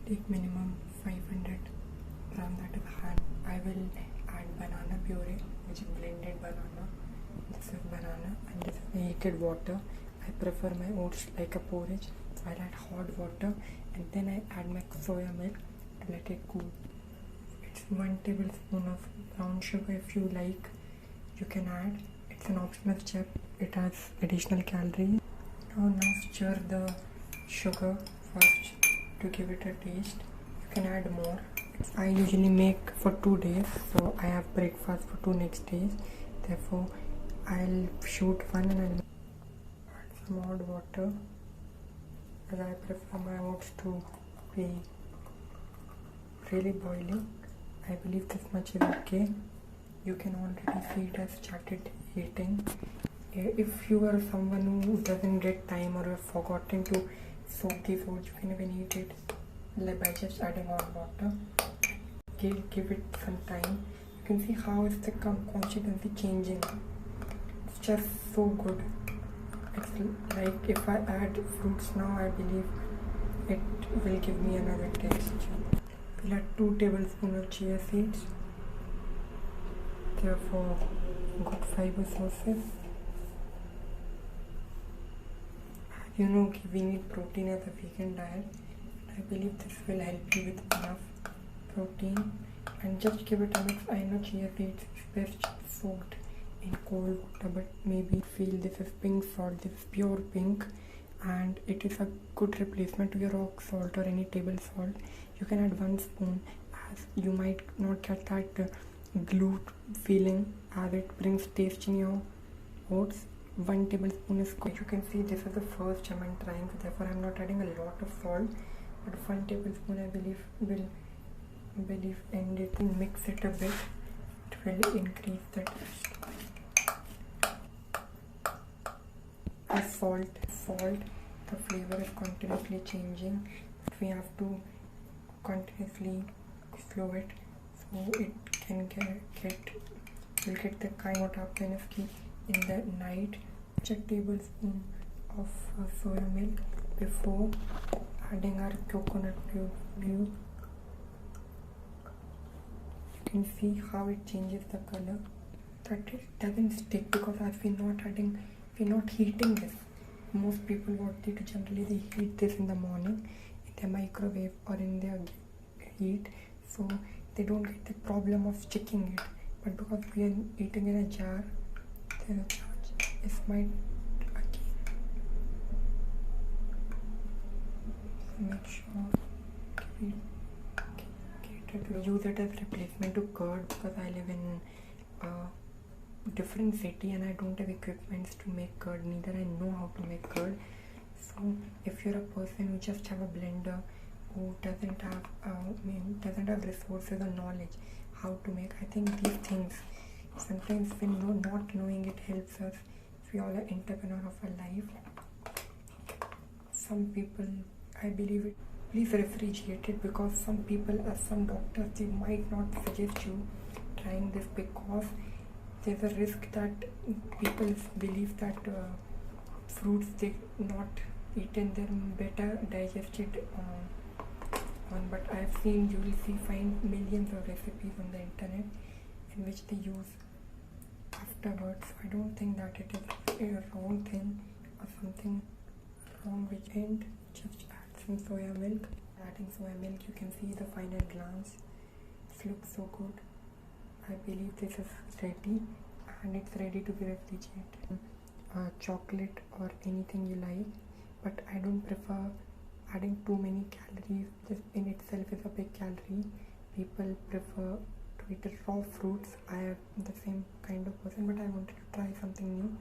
take minimum 500 gram, that is hand. I will add banana puree, which is blended banana. This is banana and this is heated water. I prefer my oats like a porridge, so I'll add hot water and then I add my soya milk to let it cool. It's 1 tablespoon of brown sugar. If you like, you can add. It's an optional step. It has additional calories. Now stir the sugar first to give it a taste. You can add more. I usually make for 2 days, so I have breakfast for 2 next days. Therefore, I'll shoot one and I'll add some hot water, as I prefer my oats to be really boiling. I believe this much is okay. You can already see it has started heating. If you are someone who doesn't get time or have forgotten to soak these oats, you can even eat it by just adding hot water. Give it some time. You can see how is the consistency changing. It's just so good. It's like if I add fruits now, I believe it will give me another taste. We'll add 2 tablespoons of chia seeds. Therefore, good fiber sources. You know, we need protein as a vegan diet. I believe this will help you with enough protein. And just give it a mix. I know chia seeds is best soaked in cold water, but maybe feel this is pink salt. This is pure pink, and it is a good replacement to your rock salt or any table salt. You can add 1 spoon, as you might not get that glue feeling, as it brings taste in your oats. 1 tablespoon is good. You can see this is the first time I'm trying, so therefore I'm not adding a lot of salt, but 1 tablespoon I believe will and it will mix it a bit. It will increase the taste. As salt, the flavor is continuously changing, but we have to continuously slow it so it can will get the kind what happens in the night. A tablespoon of soya milk before adding our coconut glue. You can see how it changes the color, but it doesn't stick because as we're not heating this. Most people what they do generally, they heat this in the morning in their microwave or in their heat, so they don't get the problem of sticking it. But because we are eating in a jar, there's a chance it might again. So make sure we use it as replacement to curd, because I live in a different city and I don't have equipments to make curd, neither I know how to make curd. So if you're a person who just have a blender, who doesn't have resources or knowledge how to make, I think these things sometimes when not knowing it helps us. We all are entrepreneur of our life. Some people, I believe it, please refrigerate it, because some people, as some doctors, they might not suggest you trying this because there's a risk that people believe that fruits they not eaten, they're better digested on. But I've seen, you will find millions of recipes on the internet in which they use afterwards. I don't think that it is a wrong thing or something wrong with it. Just add some soya milk. Adding soya milk, you can see the final glance. It looks so good. I believe this is ready and it's ready to be refrigerated. Chocolate or anything you like, but I don't prefer adding too many calories. This in itself is a big calorie. People prefer to eat raw fruits. I am the same kind of person, but I wanted to try something new.